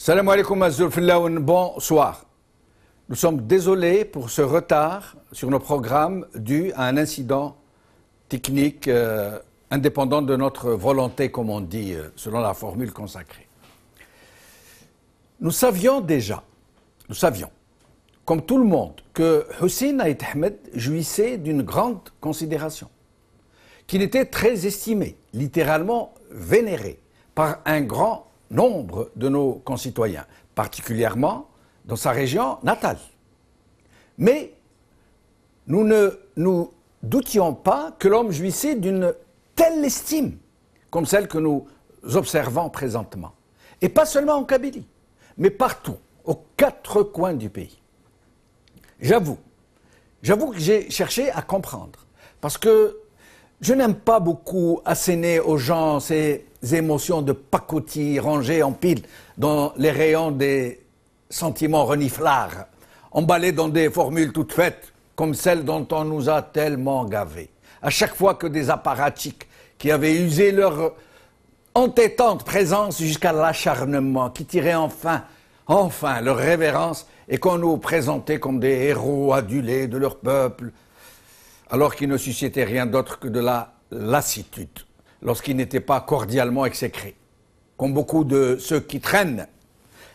Salam alaikum Azulfillaoun, bonsoir. Nous sommes désolés pour ce retard sur nos programmes dû à un incident technique indépendant de notre volonté, comme on dit, selon la formule consacrée. Nous savions, comme tout le monde, que Hussein Ait Ahmed jouissait d'une grande considération, qu'il était très estimé, littéralement vénéré, par un grand nombre de nos concitoyens, particulièrement dans sa région natale. Mais nous ne nous doutions pas que l'homme jouissait d'une telle estime comme celle que nous observons présentement. Et pas seulement en Kabylie, mais partout, aux quatre coins du pays. J'avoue que j'ai cherché à comprendre, parce que je n'aime pas beaucoup asséner aux gens ces émotions de pacotille rangées en pile dans les rayons des sentiments reniflards, emballés dans des formules toutes faites, comme celles dont on nous a tellement gavés. À chaque fois que des apparatchiks qui avaient usé leur entêtante présence jusqu'à l'acharnement, qui tiraient enfin leur révérence et qu'on nous présentait comme des héros adulés de leur peuple, alors qu'ils ne suscitaient rien d'autre que de la lassitude, lorsqu'ils n'étaient pas cordialement exécrés, comme beaucoup de ceux qui traînent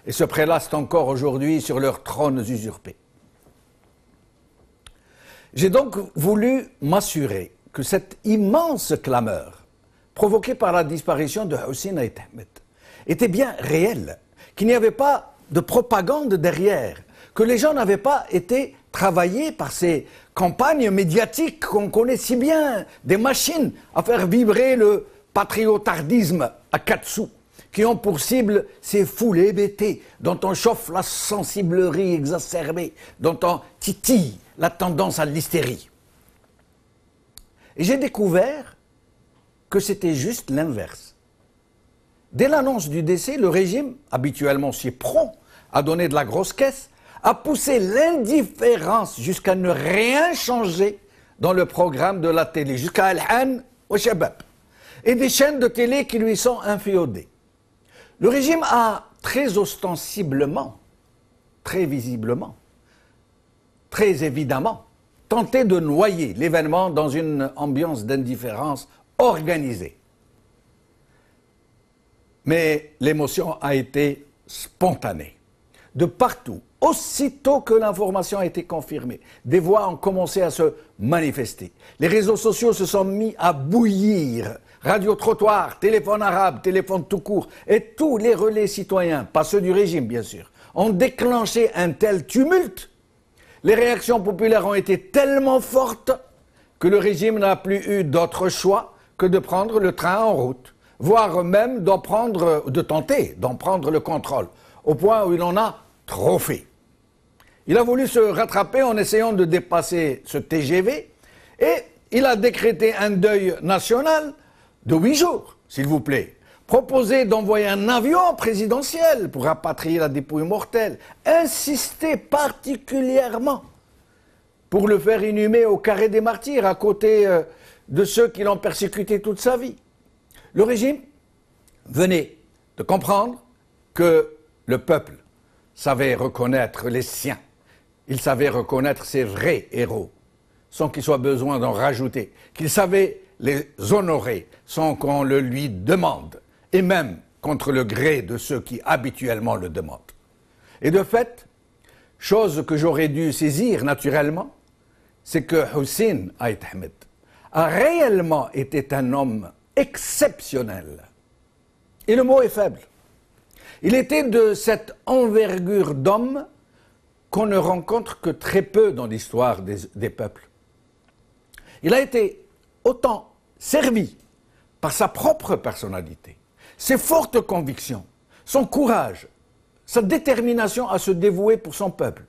et se prélassent encore aujourd'hui sur leurs trônes usurpés. J'ai donc voulu m'assurer que cette immense clameur, provoquée par la disparition de Hussein Ait Ahmed, était bien réelle, qu'il n'y avait pas de propagande derrière, que les gens n'avaient pas été travaillés par ces campagnes médiatiques qu'on connaît si bien, des machines à faire vibrer le patriotardisme à 4 sous, qui ont pour cible ces foules hébétées dont on chauffe la sensiblerie exacerbée, dont on titille la tendance à l'hystérie. Et j'ai découvert que c'était juste l'inverse. Dès l'annonce du décès, le régime, habituellement si prompt à donner de la grosse caisse, a poussé l'indifférence jusqu'à ne rien changer dans le programme de la télé, jusqu'à Al-Han au Shabab, et des chaînes de télé qui lui sont inféodées. Le régime a très ostensiblement, très visiblement, très évidemment, tenté de noyer l'événement dans une ambiance d'indifférence organisée. Mais l'émotion a été spontanée. De partout, aussitôt que l'information a été confirmée, des voix ont commencé à se manifester. Les réseaux sociaux se sont mis à bouillir. Radio-trottoir, téléphone arabe, téléphone tout court et tous les relais citoyens, pas ceux du régime bien sûr, ont déclenché un tel tumulte. Les réactions populaires ont été tellement fortes que le régime n'a plus eu d'autre choix que de prendre le train en route, voire même de tenter d'en prendre le contrôle, au point où il en a trop fait. Il a voulu se rattraper en essayant de dépasser ce TGV et il a décrété un deuil national de 8 jours, s'il vous plaît. Proposé d'envoyer un avion présidentiel pour rapatrier la dépouille mortelle. Insisté particulièrement pour le faire inhumer au carré des martyrs à côté de ceux qui l'ont persécuté toute sa vie. Le régime venait de comprendre que le peuple savait reconnaître les siens. Il savait reconnaître ses vrais héros, sans qu'il soit besoin d'en rajouter. Qu'il savait les honorer sans qu'on le lui demande, et même contre le gré de ceux qui habituellement le demandent. Et de fait, chose que j'aurais dû saisir naturellement, c'est que Hussein Ait Ahmed a réellement été un homme exceptionnel. Et le mot est faible. Il était de cette envergure d'homme qu'on ne rencontre que très peu dans l'histoire des peuples. Il a été autant servi par sa propre personnalité, ses fortes convictions, son courage, sa détermination à se dévouer pour son peuple,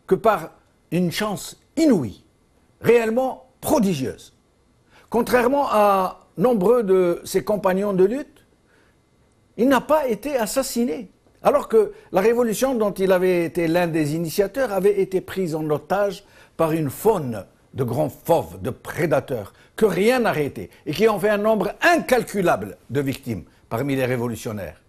que par une chance inouïe, réellement prodigieuse. Contrairement à nombreux de ses compagnons de lutte, il n'a pas été assassiné, alors que la révolution dont il avait été l'un des initiateurs avait été prise en otage par une faune de grands fauves, de prédateurs, que rien n'arrêtait et qui ont fait un nombre incalculable de victimes parmi les révolutionnaires.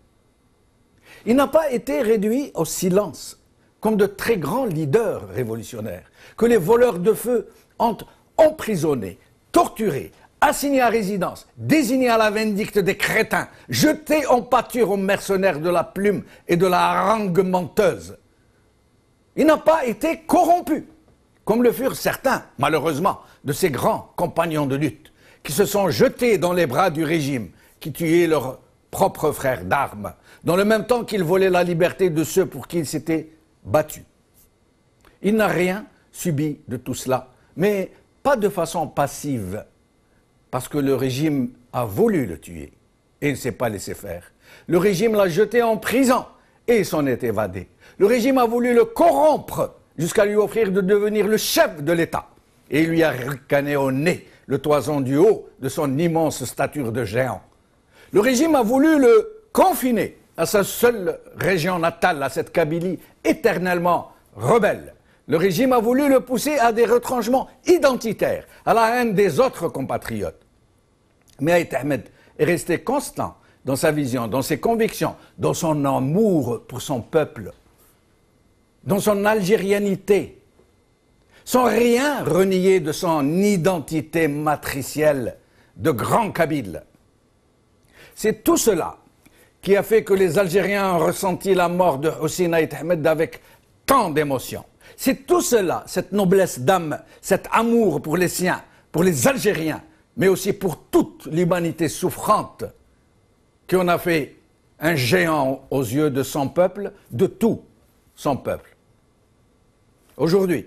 Il n'a pas été réduit au silence, comme de très grands leaders révolutionnaires, que les voleurs de feu ont emprisonnés, torturés, assignés à résidence, désignés à la vindicte des crétins, jetés en pâture aux mercenaires de la plume et de la harangue menteuse. Il n'a pas été corrompu, comme le furent certains, malheureusement, de ces grands compagnons de lutte, qui se sont jetés dans les bras du régime, qui tuaient leurs propres frères d'armes, dans le même temps qu'ils volaient la liberté de ceux pour qui ils s'étaient battus. Il n'a rien subi de tout cela, mais pas de façon passive, parce que le régime a voulu le tuer et il ne s'est pas laissé faire. Le régime l'a jeté en prison et il s'en est évadé. Le régime a voulu le corrompre jusqu'à lui offrir de devenir le chef de l'État. Et il lui a ricané au nez le toison du haut de son immense stature de géant. Le régime a voulu le confiner à sa seule région natale, à cette Kabylie éternellement rebelle. Le régime a voulu le pousser à des retranchements identitaires, à la haine des autres compatriotes. Mais Ait Ahmed est resté constant dans sa vision, dans ses convictions, dans son amour pour son peuple, dans son algérianité, sans rien renier de son identité matricielle de grand Kabyle. C'est tout cela qui a fait que les Algériens ont ressenti la mort de Hussein Ait Ahmed avec tant d'émotion. C'est tout cela, cette noblesse d'âme, cet amour pour les siens, pour les Algériens, mais aussi pour toute l'humanité souffrante, qu'on a fait un géant aux yeux de son peuple, de tout son peuple. Aujourd'hui.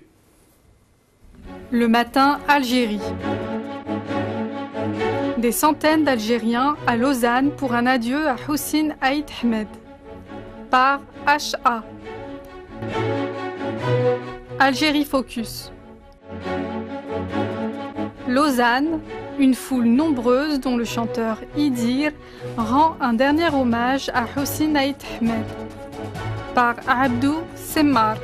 Le matin, Algérie. Des centaines d'Algériens à Lausanne pour un adieu à Hussein Ait Ahmed. Par H.A. Algérie Focus. Lausanne, une foule nombreuse dont le chanteur Idir rend un dernier hommage à Hussein Ait Ahmed. Par Abdou Semmar.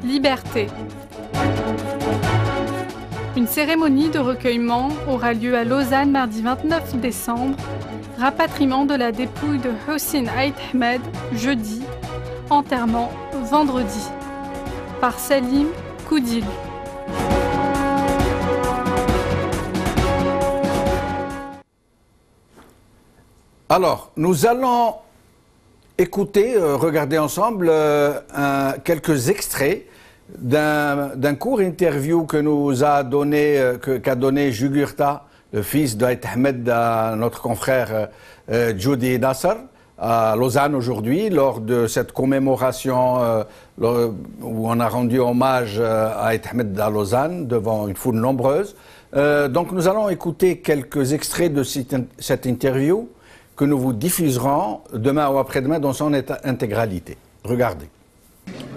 Liberté. Une cérémonie de recueillement aura lieu à Lausanne mardi 29 décembre, rapatriement de la dépouille de Hussein Ait Ahmed jeudi, enterrement vendredi. Par Salim Koudil. Alors, nous allons écouter, regarder ensemble quelques extraits d'un court interview que nous a donné, qu'a donné Jugurtha, le fils d'Ait Ahmed, à notre confrère Djoudi Nasser, à Lausanne aujourd'hui, lors de cette commémoration où on a rendu hommage à Ait Ahmed à Lausanne, devant une foule nombreuse. Donc nous allons écouter quelques extraits de cette interview que nous vous diffuserons demain ou après-demain dans son intégralité. Regardez.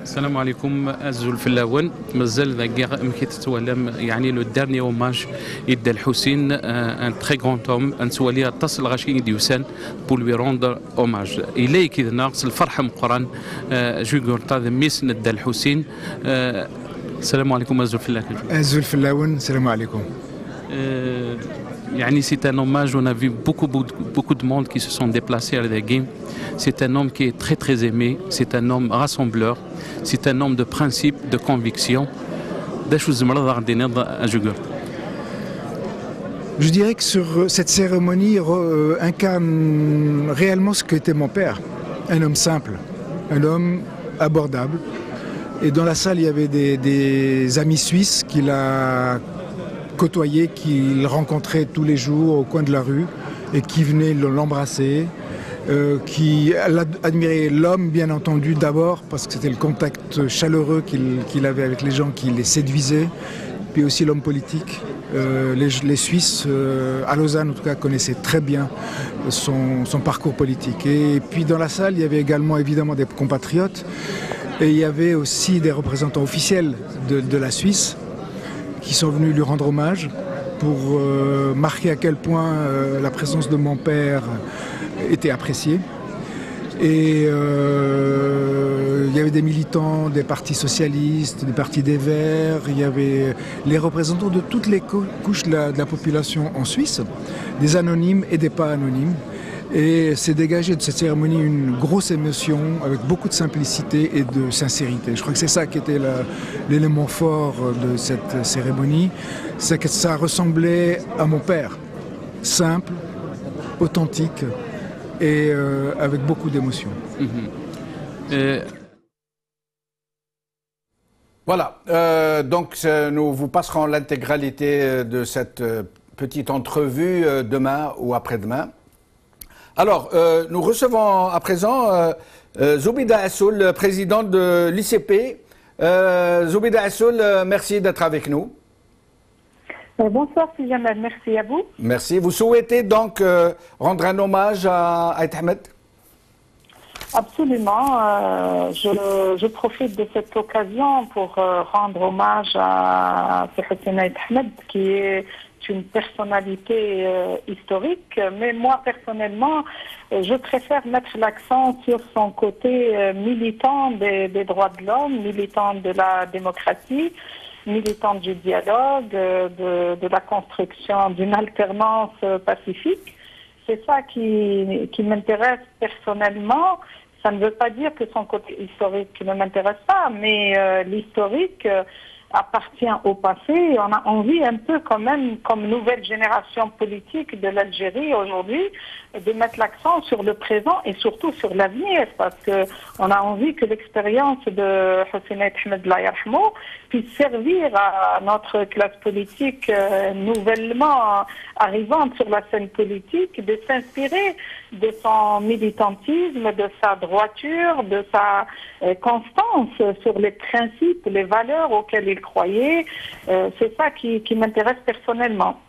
السلام عليكم أزول في اللاون مازال ذاك مكيتتوالم يعني لو ديرني اوماج يدى الحسين ان تري غون توم ان سوالي تصل غاشي ديوسان بول لوي روندر اوماج الي كذا ناقص الفرح مقران جوغورتا ميس ندى الحسين السلام عليكم أزول في اللاون أزول في اللاون السلام عليكم Yani c'est un hommage, on a vu beaucoup de monde qui se sont déplacés à la game. C'est un homme qui est très très aimé, c'est un homme rassembleur, c'est un homme de principe, de conviction. Je dirais que sur cette cérémonie incarne réellement ce qu'était mon père, un homme simple, un homme abordable. Et dans la salle, il y avait des amis suisses qu'il a côtoyés, qu'il rencontrait tous les jours au coin de la rue et qui venaient l'embrasser, qui admiraient l'homme, bien entendu, d'abord parce que c'était le contact chaleureux qu'il avait avec les gens qui les séduisaient, puis aussi l'homme politique. Les Suisses, à Lausanne en tout cas, connaissaient très bien son parcours politique. Et puis dans la salle, il y avait également évidemment des compatriotes et il y avait aussi des représentants officiels de la Suisse qui sont venus lui rendre hommage pour marquer à quel point la présence de mon père était appréciée. Et il y avait des militants des partis socialistes, des partis des Verts, il y avait les représentants de toutes les couches de la population en Suisse, des anonymes et des pas anonymes. Et s'est dégagé de cette cérémonie une grosse émotion avec beaucoup de simplicité et de sincérité. Je crois que c'est ça qui était l'élément fort de cette cérémonie, c'est que ça ressemblait à mon père, simple, authentique et avec beaucoup d'émotion. Voilà, donc nous vous passerons l'intégralité de cette petite entrevue demain ou après-demain. Alors, nous recevons à présent Zoubida Assoul, président de l'ICP. Zoubida Assoul, merci d'être avec nous. Bonsoir, Jamal, merci à vous. Merci. Vous souhaitez donc rendre un hommage à Aït Ahmed? Absolument. Je profite de cette occasion pour rendre hommage à Hussein Aït Ahmed, qui est une personnalité historique, mais moi personnellement, je préfère mettre l'accent sur son côté militant des droits de l'homme, militant de la démocratie, militant du dialogue, de la construction d'une alternance pacifique. C'est ça qui m'intéresse personnellement. Ça ne veut pas dire que son côté historique ne m'intéresse pas, mais l'historique appartient au passé. On a envie un peu quand même, comme nouvelle génération politique de l'Algérie aujourd'hui, de mettre l'accent sur le présent et surtout sur l'avenir, parce que on a envie que l'expérience de Hussein Aït Ahmed Allah yarhamou puisse servir à notre classe politique nouvellement arrivante sur la scène politique, de s'inspirer de son militantisme, de sa droiture, de sa constance sur les principes, les valeurs auxquelles il croyait. C'est ça qui m'intéresse personnellement.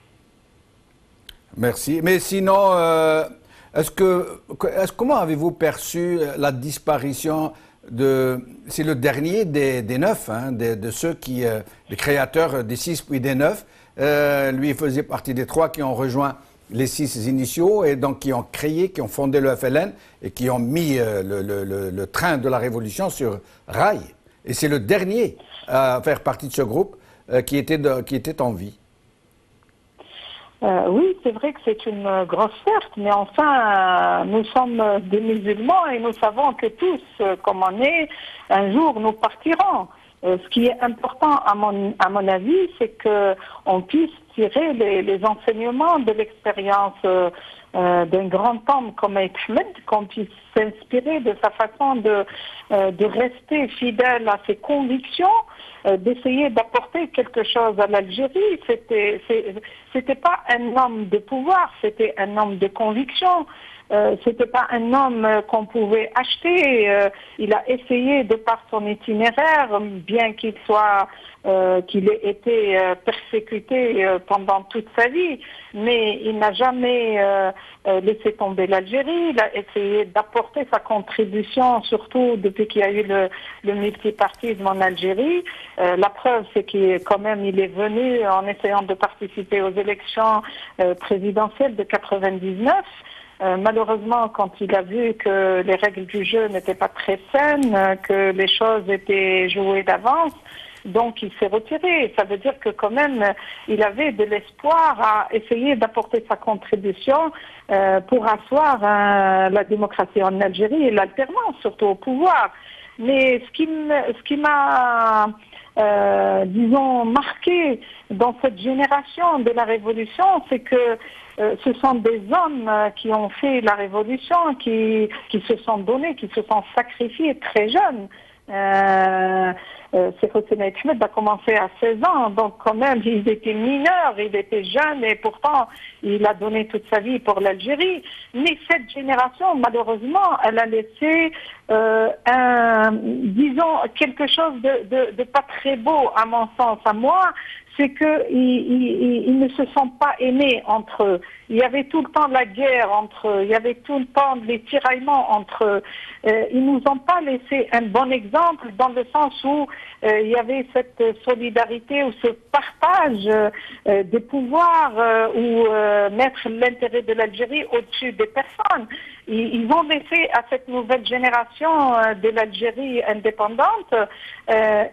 Merci. Mais sinon, comment avez-vous perçu la disparition c'est le dernier des 9, hein, de ceux qui, les créateurs des 6 puis des 9. Lui faisait partie des 3 qui ont rejoint les 6 initiaux et donc qui ont créé, qui ont fondé le FLN et qui ont mis le train de la révolution sur rail. Et c'est le dernier à faire partie de ce groupe qui était en vie. Oui, c'est vrai que c'est une grosse perte, mais enfin, nous sommes des musulmans et nous savons que tous, comme on est, un jour nous partirons. Ce qui est important, à mon avis, c'est qu'on puisse tirer les enseignements de l'expérience d'un grand homme comme Aït Ahmed, qu'on puisse s'inspirer de sa façon de rester fidèle à ses convictions, d'essayer d'apporter quelque chose à l'Algérie. C'était pas un homme de pouvoir, c'était un homme de conviction. C'était pas un homme qu'on pouvait acheter. Il a essayé, de par son itinéraire, bien qu'il ait été persécuté pendant toute sa vie, mais il n'a jamais laissé tomber l'Algérie. Il a essayé d'apporter sa contribution, surtout depuis qu'il y a eu le multipartisme en Algérie. La preuve, c'est qu'il est venu en essayant de participer aux élections présidentielles de 99. Malheureusement, quand il a vu que les règles du jeu n'étaient pas très saines, que les choses étaient jouées d'avance, donc il s'est retiré. Ça veut dire que quand même, il avait de l'espoir à essayer d'apporter sa contribution pour asseoir la démocratie en Algérie et l'alternance, surtout au pouvoir. Mais ce qui m'a disons, marqué dans cette génération de la Révolution, c'est que ce sont des hommes qui ont fait la révolution, qui se sont donnés, qui se sont sacrifiés très jeunes. C'est Hossein Ahmed a commencé à 16 ans, donc quand même il était mineur, il était jeune et pourtant il a donné toute sa vie pour l'Algérie. Mais cette génération, malheureusement, elle a laissé disons quelque chose de pas très beau à mon sens, à moi. C'est qu'ils ne se sont pas aimés entre eux. Il y avait tout le temps de la guerre entre eux, il y avait tout le temps des tiraillements entre eux. Ils nous ont pas laissé un bon exemple dans le sens où il y avait cette solidarité ou ce partage des pouvoirs ou mettre l'intérêt de l'Algérie au-dessus des personnes. Ils ont laissé à cette nouvelle génération de l'Algérie indépendante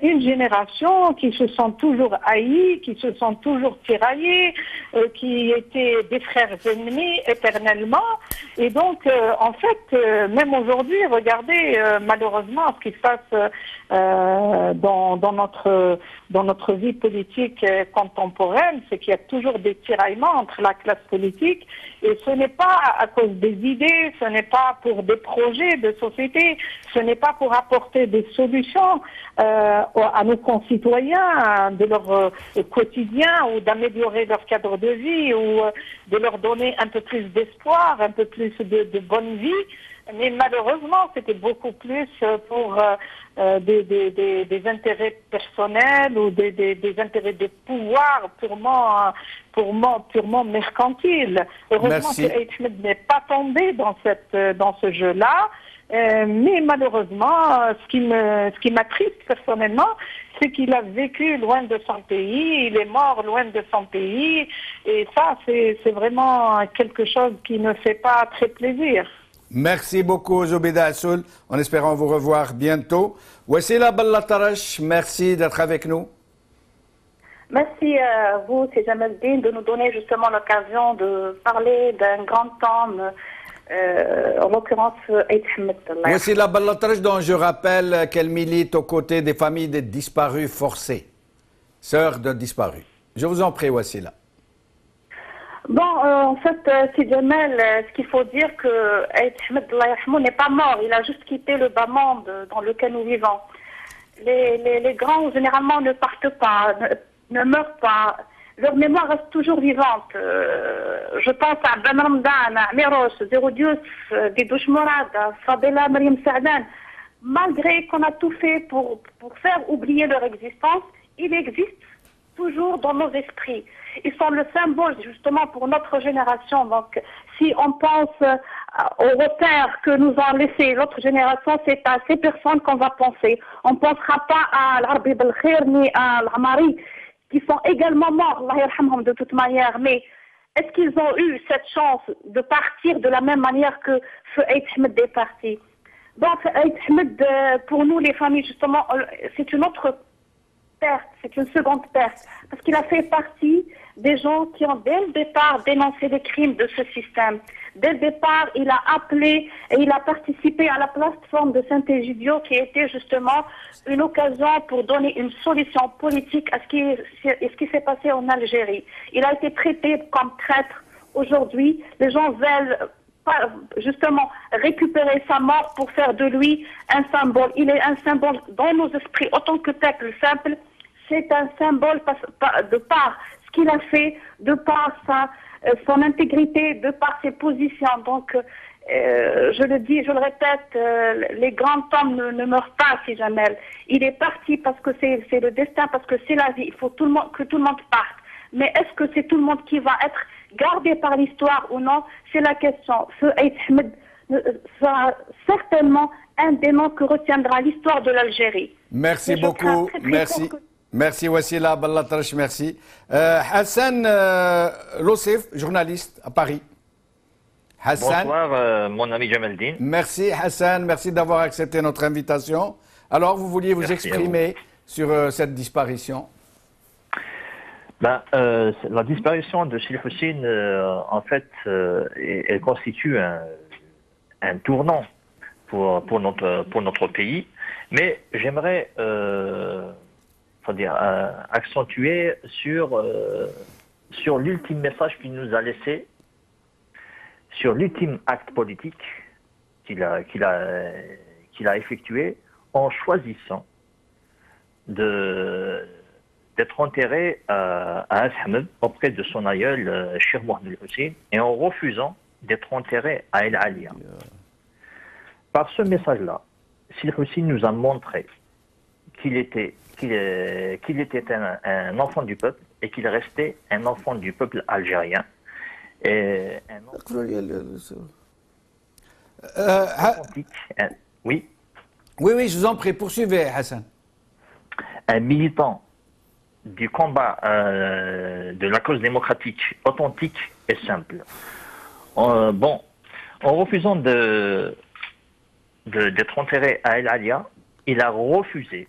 une génération qui se sont toujours haïs, qui se sont toujours tiraillés, qui étaient des frères ennemis éternellement. Et donc, en fait, même aujourd'hui, regardez malheureusement ce qui se passe dans notre vie politique contemporaine, c'est qu'il y a toujours des tiraillements entre la classe politique. Et ce n'est pas à cause des idées, ce n'est pas pour des projets de société, ce n'est pas pour apporter des solutions à nos concitoyens de leur quotidien ou d'améliorer leur cadre de vie ou de leur donner un peu plus d'espoir, un peu plus de bonne vie. Mais malheureusement, c'était beaucoup plus pour des intérêts personnels ou des intérêts de pouvoir purement mercantiles. Heureusement que Ahmed n'est pas tombé dans ce jeu-là. Mais malheureusement, ce qui m'attriste personnellement, c'est qu'il a vécu loin de son pays, il est mort loin de son pays, et ça, c'est vraiment quelque chose qui ne fait pas très plaisir. Merci beaucoup, Zoubida Assoul, en espérant vous revoir bientôt. Wassila Ballatarash, merci d'être avec nous. Merci à vous, c'est Jamaldine, de nous donner justement l'occasion de parler d'un grand homme, en l'occurrence Ahmed. Wassila Ballatarash, dont je rappelle qu'elle milite aux côtés des familles des disparus forcés, sœurs de disparus. Je vous en prie, Wassila. Bon, en fait, c'est Jamel, ce qu'il faut dire que Ahmed n'est pas mort, il a juste quitté le bas monde dans lequel nous vivons. Les grands, généralement, ne partent pas, ne meurent pas. Leur mémoire reste toujours vivante. Je pense à Ben Ramdan, à Mirosh, Zerodius, Didouche Mourad, Fadela, Mariam Saadan. Malgré qu'on a tout fait pour faire oublier leur existence, ils existent toujours dans nos esprits. Ils sont le symbole justement pour notre génération. Donc, si on pense aux repères que nous a laissé l'autre génération, c'est à ces personnes qu'on va penser. On ne pensera pas à l'Arbi Belkhir ni à l'Amari, qui sont également morts, Allah yarhamhum, de toute manière. Mais est-ce qu'ils ont eu cette chance de partir de la même manière que Feu Ahmed est parti? Donc, Ahmed, pour nous, les familles, justement, c'est une autre perte, c'est une seconde perte, parce qu'il a fait partie des gens qui ont dès le départ dénoncé les crimes de ce système. Dès le départ, il a appelé et il a participé à la plateforme de Saint-Égidio qui était justement une occasion pour donner une solution politique à ce qui s'est passé en Algérie. Il a été traité comme traître. Aujourd'hui, les gens veulent justement récupérer sa mort pour faire de lui un symbole. Il est un symbole dans nos esprits autant que peuple simple. C'est un symbole de par ce qu'il a fait, de par son intégrité, de par ses positions. Donc, je le dis, je le répète, les grands hommes ne meurent pas, si jamais. Il est parti parce que c'est le destin, parce que c'est la vie. Il faut que tout le monde parte. Mais est-ce que c'est tout le monde qui va être gardé par l'histoire ou non? C'est la question. Feu Ahmed sera certainement un des noms que retiendra l'histoire de l'Algérie. Merci beaucoup. Merci. Merci Wassila Ballatarash, merci. Hassan Lossif, journaliste à Paris. Hassan. Bonsoir, mon ami Jamaldine. Merci Hassan, merci d'avoir accepté notre invitation. Alors, vous vouliez vous exprimer sur cette disparition? La disparition de Chérif Houssine, en fait, elle constitue un tournant pour notre pays. Mais j'aimerais accentuer sur l'ultime message qu'il nous a laissé sur l'ultime acte politique qu'il a effectué en choisissant d'être enterré à Al-Hamed auprès de son aïeul Cheikh Mohamed El-Hussein et en refusant d'être enterré à El Alia. Par ce message-là, Sidi Hussein nous a montré qu'il était un enfant du peuple et qu'il restait un enfant du peuple algérien. Et un enfant authentique. Oui. Oui, je vous en prie, poursuivez, Hassan. Un militant du combat de la cause démocratique authentique et simple. En refusant d'être enterré à El Alia, il a refusé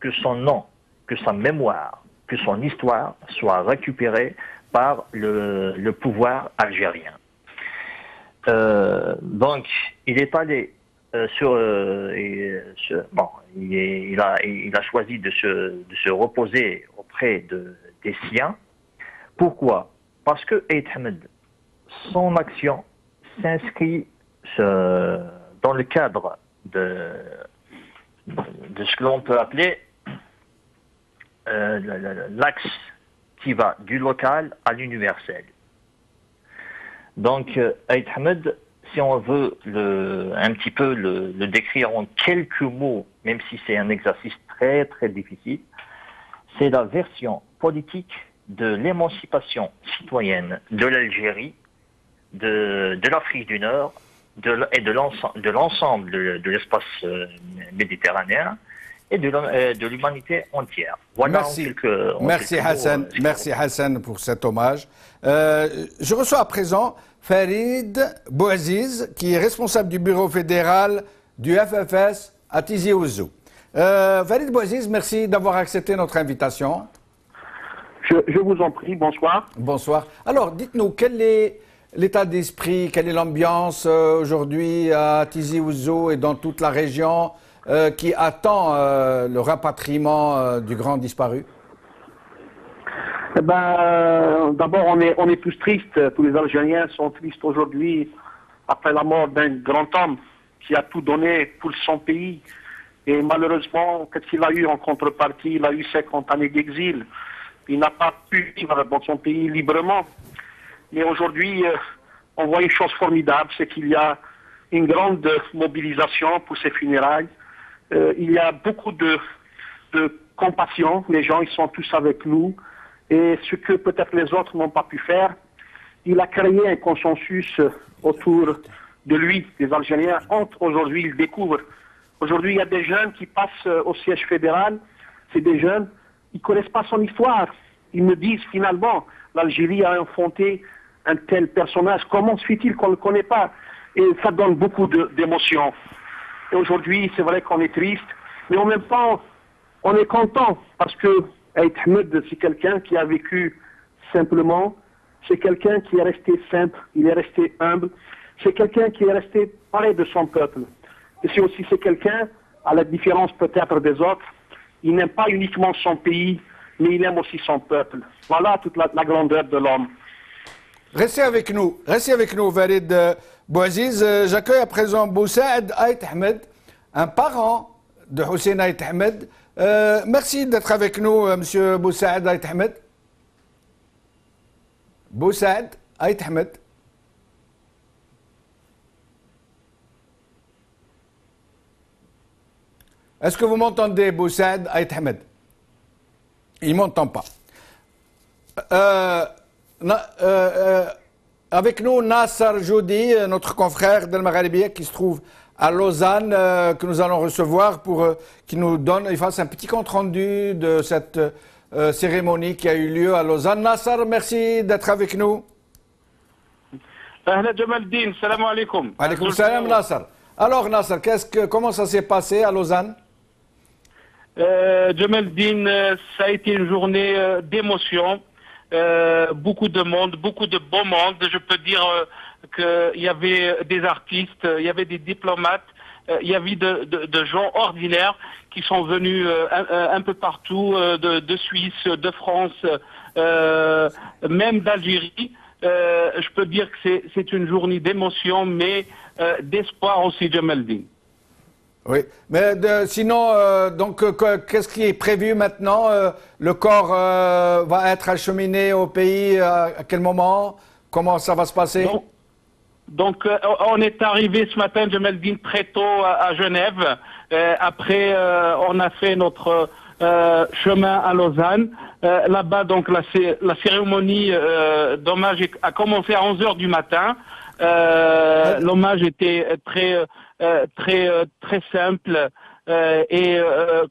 que son nom, que sa mémoire, que son histoire soient récupérées par le pouvoir algérien. Donc, il est allé il a choisi de se reposer auprès des siens. Pourquoi? Parce que Aït Hamed, son action s'inscrit dans le cadre de ce que l'on peut appeler l'axe qui va du local à l'universel. Donc, Aït Hamed, si on veut un petit peu le décrire en quelques mots, même si c'est un exercice très très difficile, c'est la version politique de l'émancipation citoyenne de l'Algérie, de l'Afrique du Nord et de l'ensemble de l'espace méditerranéen et de l'humanité entière. Voilà. Merci Hassan. Merci Hassan pour cet hommage. Je reçois à présent Farid Bouaziz, qui est responsable du bureau fédéral du FFS à Tizi Ouzou. Farid Bouaziz, merci d'avoir accepté notre invitation. Je vous en prie, bonsoir. Bonsoir. Alors, dites-nous, quel est l'état d'esprit, quelle est l'ambiance aujourd'hui à Tizi Ouzou et dans toute la région qui attend le rapatriement du grand disparu? D'abord, on est tous tristes. Tous les Algériens sont tristes aujourd'hui après la mort d'un grand homme qui a tout donné pour son pays. Et malheureusement, qu'est-ce qu'il a eu en contrepartie? Il a eu 50 années d'exil. Il n'a pas pu vivre dans son pays librement. Mais aujourd'hui, on voit une chose formidable, c'est qu'il y a une grande mobilisation pour ses funérailles. Il y a beaucoup de compassion. Les gens, ils sont tous avec nous. Et ce que peut-être les autres n'ont pas pu faire, il a créé un consensus autour de lui. Les Algériens entrent aujourd'hui, ils découvrent. Aujourd'hui, il y a des jeunes qui passent au siège fédéral. C'est des jeunes, ils ne connaissent pas son histoire. Ils me disent finalement, l'Algérie a enfanté un tel personnage. Comment se fait-il qu'on ne le connaît pas? Et ça donne beaucoup d'émotions. Et aujourd'hui, c'est vrai qu'on est triste, mais en même temps, on est content parce que Aït Hamed, c'est quelqu'un qui a vécu simplement, c'est quelqu'un qui est resté simple, il est resté humble, c'est quelqu'un qui est resté près de son peuple. Et c'est quelqu'un, à la différence peut-être des autres, il n'aime pas uniquement son pays, mais il aime aussi son peuple. Voilà toute la grandeur de l'homme. Restez avec nous, Farid Bouaziz. J'accueille à présent Boussaad Aït Hamed, un parent de Hussein Aït Hamed. Merci d'être avec nous, monsieur Boussaad Aït Hamed. Boussaad Aït Hamed. Est-ce que vous m'entendez, Boussaad Aït Hamed? Il ne m'entend pas. Avec nous, Nasser Joudi, notre confrère d'El Magharibiya qui se trouve à Lausanne, que nous allons recevoir pour qu'il nous fasse un petit compte rendu de cette cérémonie qui a eu lieu à Lausanne. Nasser, merci d'être avec nous. Salam alaikum. Alaikum salam, Nasser. Alors, Nasser, comment ça s'est passé à Lausanne? Jamaldine, ça a été une journée d'émotion. Beaucoup de monde, beaucoup de beau monde. Je peux dire qu'il y avait des artistes, il y avait des diplomates, il y avait de gens ordinaires qui sont venus un peu partout, de Suisse, de France, même d'Algérie. je peux dire que c'est une journée d'émotion, mais d'espoir aussi, Jamaldine. Oui, mais sinon, donc, qu'est-ce qui est prévu maintenant? Le corps va être acheminé au pays à quel moment? Comment ça va se passer? Donc, on est arrivé ce matin, Jamaldine, très tôt à Genève. Après, on a fait notre chemin à Lausanne. Là-bas, donc, la cérémonie d'hommage a commencé à 11h du matin. L'hommage était très simple. Et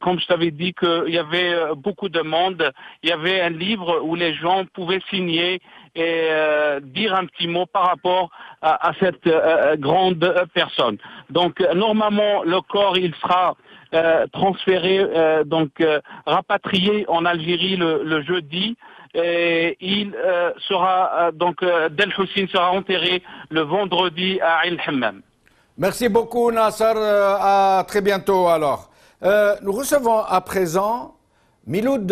comme je t'avais dit qu'il y avait beaucoup de monde, il y avait un livre où les gens pouvaient signer et dire un petit mot par rapport à cette grande personne. Donc normalement le corps il sera transféré, rapatrié en Algérie le jeudi. Et il sera Del Hussein sera enterré le vendredi à Ain el-Hammam. Merci beaucoup Nasser, à très bientôt alors. Nous recevons à présent Miloud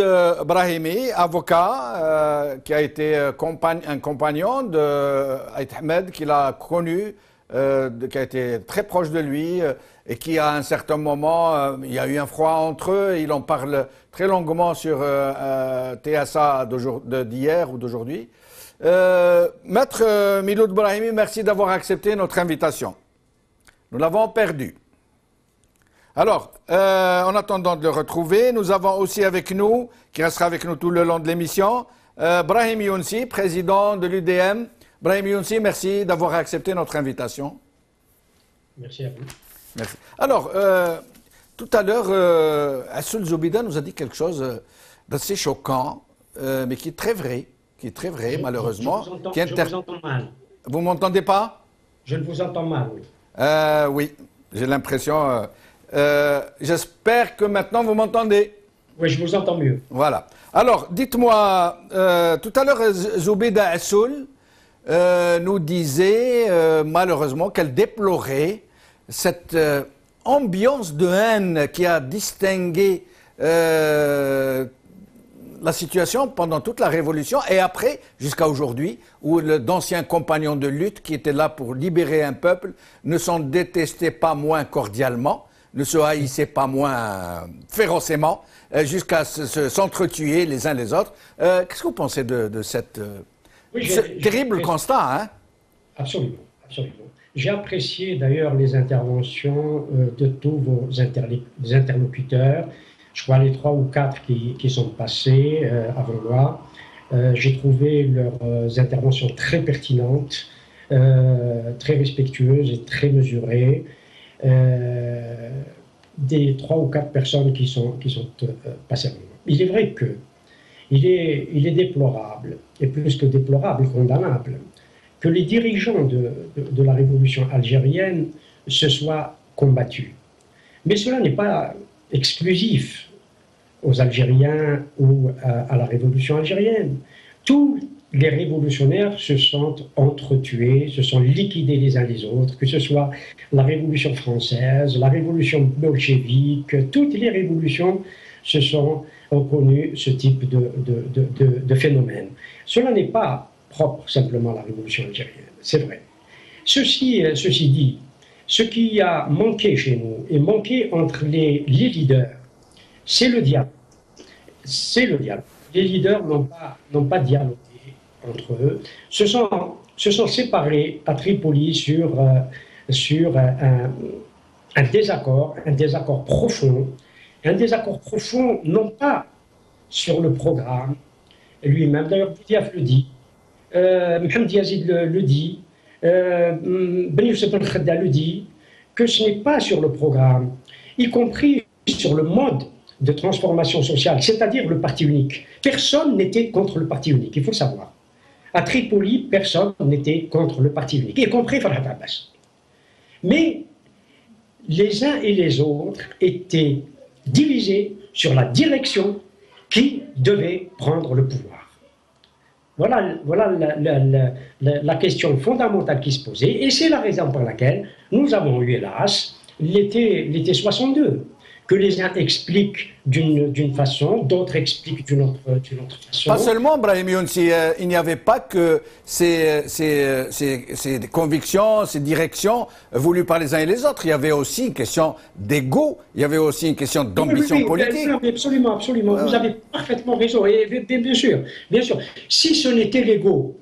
Brahimi, avocat, qui a été un compagnon d'Aït Ahmed, qu'il a connu, qui a été très proche de lui et qui à un certain moment, il y a eu un froid entre eux, il en parle très longuement sur TSA d'hier ou d'aujourd'hui. Maître Miloud Brahimi, merci d'avoir accepté notre invitation. Nous l'avons perdu. Alors, en attendant de le retrouver, nous avons aussi avec nous, qui restera avec nous tout le long de l'émission, Brahim Younsi, président de l'UDM. Brahim Younsi, merci d'avoir accepté notre invitation. Merci à vous. Merci. Alors, tout à l'heure, Assoul Zoubida nous a dit quelque chose d'assez choquant, mais qui est très vrai, malheureusement. Je vous entends mal. Vous ne m'entendez pas? Je ne vous entends mal, oui. Oui, j'ai l'impression. J'espère que maintenant vous m'entendez. Oui, je vous entends mieux. Voilà. Alors, dites-moi, tout à l'heure, Zoubida Assoul nous disait malheureusement qu'elle déplorait cette ambiance de haine qui a distingué la situation pendant toute la Révolution et après, jusqu'à aujourd'hui, où d'anciens compagnons de lutte qui étaient là pour libérer un peuple ne s'en détestaient pas moins cordialement, ne se haïssaient pas moins férocement, jusqu'à s'entretuer les uns les autres. Qu'est-ce que vous pensez de ce terrible constat, hein? Absolument, absolument. J'ai apprécié d'ailleurs les interventions de tous vos interlocuteurs. Je crois les 3 ou 4 qui sont passés avant moi. J'ai trouvé leurs interventions très pertinentes, très respectueuses et très mesurées. Des 3 ou 4 personnes qui sont passées avant moi. Il est vrai que il est déplorable, et plus que déplorable, condamnable, que les dirigeants de la révolution algérienne se soient combattus. Mais cela n'est pas exclusif aux Algériens ou à la révolution algérienne. Tous les révolutionnaires se sont entretués, se sont liquidés les uns les autres, que ce soit la révolution française, la révolution bolchevique, toutes les révolutions ont connu ce type de phénomène. Cela n'est pas propre simplement à la révolution algérienne, c'est vrai. Ceci dit, ce qui a manqué chez nous et manqué entre les leaders, c'est le dialogue. C'est le dialogue. Les leaders n'ont pas dialogué entre eux, se sont séparés à Tripoli sur un désaccord profond, non pas sur le programme lui-même. D'ailleurs, Boudiaf le dit, Mohamed Yazid le dit, Ben Youssef Ben Khedda le dit, que ce n'est pas sur le programme, y compris sur le mode de transformation sociale, c'est-à-dire le parti unique. Personne n'était contre le parti unique, il faut le savoir. À Tripoli, personne n'était contre le parti unique, y compris Farhad Abbas. Mais les uns et les autres étaient divisés sur la direction qui devait prendre le pouvoir. Voilà la question fondamentale qui se posait, et c'est la raison pour laquelle nous avons eu, hélas, l'été 62, que les uns expliquent d'une façon, d'autres expliquent d'une autre façon. Pas seulement, Brahim Younsi, il n'y avait pas que ces convictions, ces directions voulues par les uns et les autres. Il y avait aussi une question d'ego, il y avait aussi une question d'ambition politique. Absolument, absolument. Vous avez parfaitement raison. Et bien sûr, bien sûr. Si ce n'était l'ego,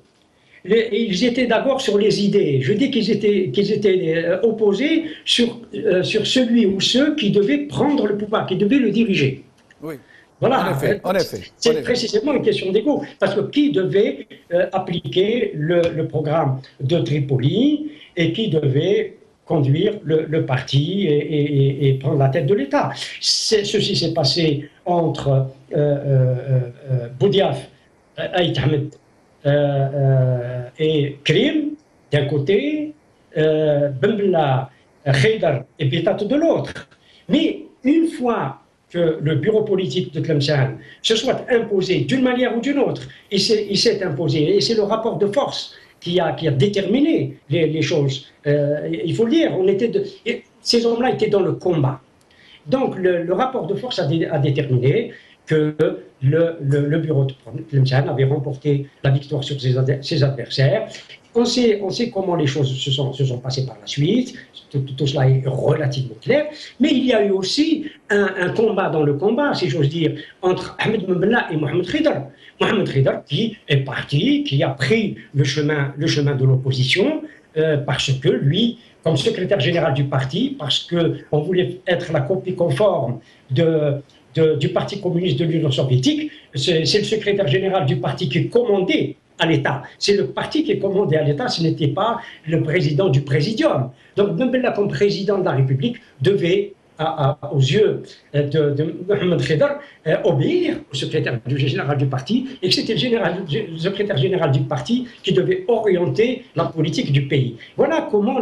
ils étaient d'accord sur les idées. Je dis qu'ils étaient opposés sur celui ou ceux qui devaient prendre le pouvoir, qui devaient le diriger. Oui. Voilà. En effet. C'est précisément une question d'ego. Parce que qui devait appliquer le programme de Tripoli et qui devait conduire le parti et prendre la tête de l'État. Ceci s'est passé entre Boudiaf, Aït Ahmed et Krim d'un côté, Bembla, Khaydar et Bitat de l'autre. Mais une fois que le bureau politique de Tlemcen se soit imposé d'une manière ou d'une autre, il s'est imposé, et c'est le rapport de force qui a déterminé les choses. Il faut le dire, ces hommes-là étaient dans le combat. Donc le rapport de force a déterminé que le bureau de Tlemcen avait remporté la victoire sur ses adversaires. On sait comment les choses se sont passées par la suite, tout cela est relativement clair, mais il y a eu aussi un combat dans le combat, si j'ose dire, entre Ahmed Membla et Mohamed Khaydar. Mohamed Khaydar qui est parti, qui a pris le chemin de l'opposition, parce que lui, comme secrétaire général du parti, parce qu'on voulait être la copie conforme du Parti communiste de l'Union soviétique, c'est le secrétaire général du parti qui commandait à l'État. C'est le parti qui commandait à l'État, ce n'était pas le président du présidium. Donc Membla, comme président de la République, devait, aux yeux de Mohamed Khaydar, obéir au secrétaire général du parti, et que c'était le secrétaire général du parti qui devait orienter la politique du pays. Voilà comment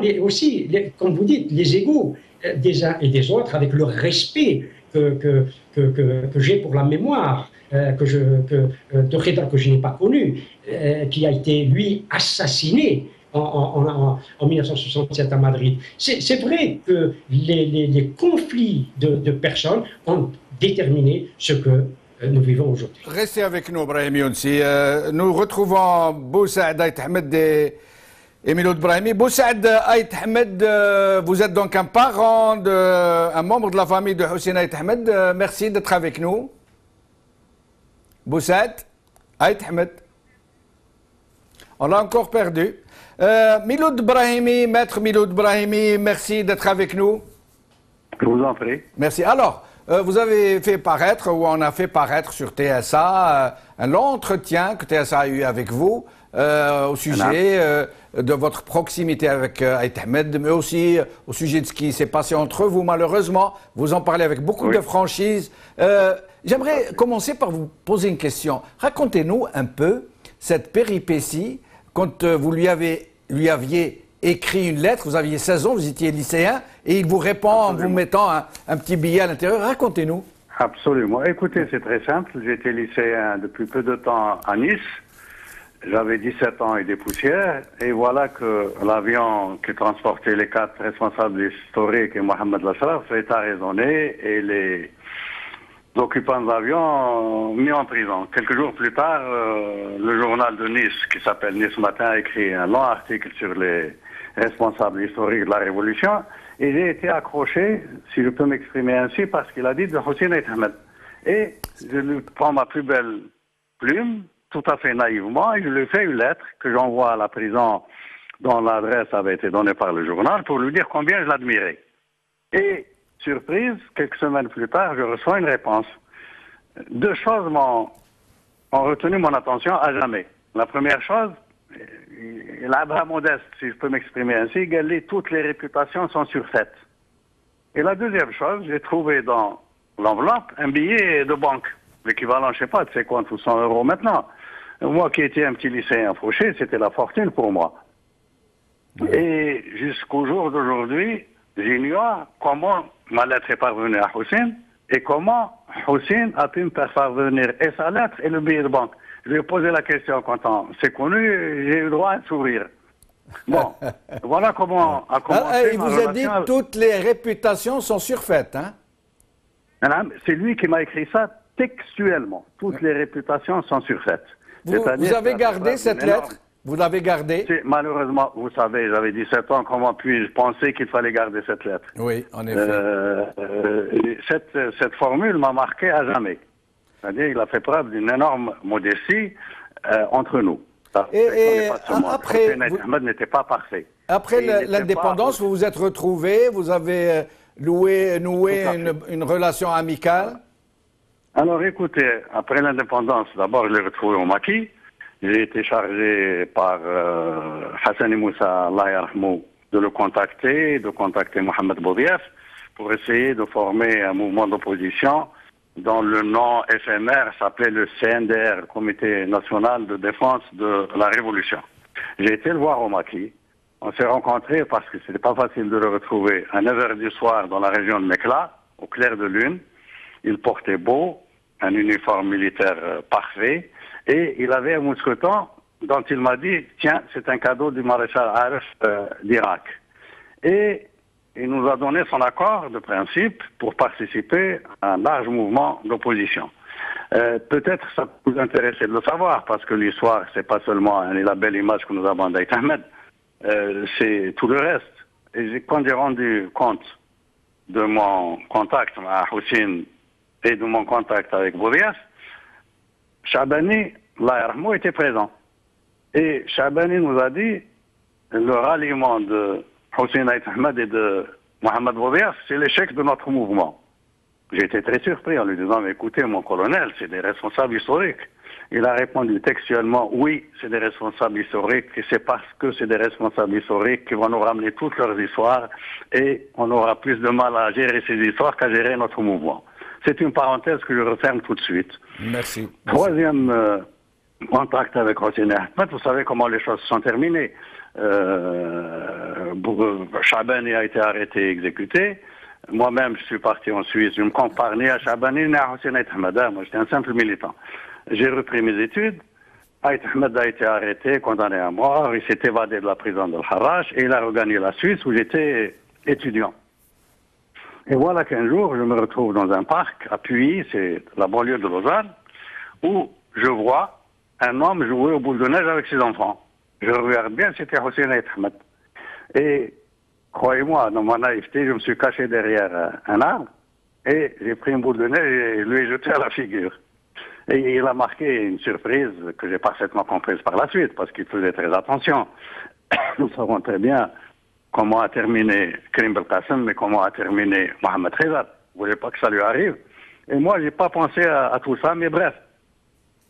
comme vous dites, les égos des uns et des autres, avec le respect que j'ai pour la mémoire de Khaydar, que je n'ai pas connu, qui a été, lui, assassiné en 1967 à Madrid. C'est vrai que les conflits de personnes ont déterminé ce que nous vivons aujourd'hui. Restez avec nous, Brahim Younsi. Nous retrouvons Boussaad Aït Ahmed et Miloud Brahimi. Boussaad Aït Ahmed, vous êtes donc un parent, un membre de la famille de Hussein Aït Ahmed. Merci d'être avec nous. Boussaad Aït Ahmed. On l'a encore perdu. Miloud Brahimi, maître Miloud Brahimi, merci d'être avec nous. Je vous en prie. Merci. Alors, vous avez fait paraître, ou on a fait paraître sur TSA, un long entretien que TSA a eu avec vous au sujet de votre proximité avec Aït Ahmed, mais aussi au sujet de ce qui s'est passé entre vous. Malheureusement, vous en parlez avec beaucoup de franchise. J'aimerais commencer par vous poser une question. Racontez-nous un peu cette péripétie quand vous lui aviez écrit une lettre, vous aviez 16 ans, vous étiez lycéen, et il vous répond en vous mettant un petit billet à l'intérieur. Racontez-nous. Absolument. Écoutez, c'est très simple. J'étais lycéen depuis peu de temps à Nice. J'avais 17 ans et des poussières. Et voilà que l'avion qui transportait les 4 responsables historiques et Mohamed Lashraf est arraisonné et les occupants de l'avion mis en prison. Quelques jours plus tard, le journal de Nice, qui s'appelle Nice Matin, a écrit un long article sur les responsables historiques de la Révolution. Et j'ai été accroché, si je peux m'exprimer ainsi, parce qu'il a dit de Hussein Aït Ahmed. Et je lui prends ma plus belle plume, tout à fait naïvement, et je lui fais une lettre que j'envoie à la prison dont l'adresse avait été donnée par le journal pour lui dire combien je l'admirais. Et, surprise, quelques semaines plus tard, je reçois une réponse. 2 choses ont retenu mon attention à jamais. La première chose, il a bras modeste, si je peux m'exprimer ainsi, toutes les réputations sont surfaites. Et la deuxième chose, j'ai trouvé dans l'enveloppe un billet de banque, l'équivalent, je ne sais pas, de 50 ou 100 euros maintenant. Moi qui étais un petit lycéen fauché, c'était la fortune pour moi. Et jusqu'au jour d'aujourd'hui, j'ignore comment ma lettre est parvenue à Hussein et comment Hussein a pu me faire parvenir et sa lettre et le billet de banque. Je lui ai posé la question quand on s'est connu, j'ai eu droit à un sourire. Bon, voilà comment a commencé il vous a dit que toutes les réputations sont surfaites, hein? C'est lui qui m'a écrit ça textuellement. Toutes les réputations sont sur fait. Vous avez gardé cette lettre? Vous l'avez gardée? Malheureusement, vous savez, j'avais 17 ans, comment puis-je penser qu'il fallait garder cette lettre? Oui, en effet. Cette formule m'a marqué à jamais. C'est-à-dire qu'il a fait preuve d'une énorme modestie entre nous. Et après, Ahmed n'était pas parfait. Après l'indépendance, vous vous êtes retrouvés, vous avez noué une relation amicale? Alors écoutez, après l'indépendance, d'abord je l'ai retrouvé au maquis. J'ai été chargé par Hassan Moussa, Allah yarhamou, de le contacter, de contacter Mohamed Boudiaf pour essayer de former un mouvement d'opposition dont le nom éphémère s'appelait le CNDR, Comité National de Défense de la Révolution. J'ai été le voir au maquis. On s'est rencontrés parce que c'était pas facile de le retrouver à 9h du soir dans la région de Mekla, au clair de lune. Il portait beau, un uniforme militaire parfait, et il avait un mousqueton dont il m'a dit « Tiens, c'est un cadeau du maréchal Aref d'Irak ». Et il nous a donné son accord de principe pour participer à un large mouvement d'opposition. Peut-être ça peut vous intéresser de le savoir, parce que l'histoire, c'est pas seulement la belle image que nous avons d'Aït Ahmed, c'est tout le reste. Et quand j'ai rendu compte de mon contact avec Houssine et de mon contact avec Boudiaf, Chabani, Allah yarhamou, était présent. Et Chabani nous a dit, le ralliement de Houssine Aït Ahmed et de Mohamed Boudiaf, c'est l'échec de notre mouvement. J'ai été très surpris en lui disant, mais écoutez, mon colonel, c'est des responsables historiques. Il a répondu textuellement, oui, c'est des responsables historiques, et c'est parce que c'est des responsables historiques qui vont nous ramener toutes leurs histoires, et on aura plus de mal à gérer ces histoires qu'à gérer notre mouvement. C'est une parenthèse que je referme tout de suite. Merci. Troisième contact avec Houssine Ahmed, vous savez comment les choses se sont terminées. Chabani a été arrêté et exécuté. Moi-même, je suis parti en Suisse. Je ne me compare ni à Chabani ni à Houssine Ahmed. Moi, j'étais un simple militant. J'ai repris mes études. Aït Ahmed a été arrêté, condamné à mort. Il s'est évadé de la prison de Al-Harrach et il a regagné la Suisse où j'étais étudiant. Et voilà qu'un jour, je me retrouve dans un parc à Puy, c'est la banlieue de Lausanne, où je vois un homme jouer au boule de neige avec ses enfants. Je regarde bien, c'était Houssine Ahmed. Et croyez-moi, dans ma naïveté, je me suis caché derrière un arbre et j'ai pris une boule de neige et lui ai jeté à la figure. Et il a marqué une surprise que j'ai parfaitement comprise par la suite, parce qu'il faisait très attention. Nous savons très bien comment a terminé Karim Belkacem, mais comment a terminé Mohamed Khezat. Vous voulez pas que ça lui arrive? Et moi, j'ai pas pensé à tout ça, mais bref.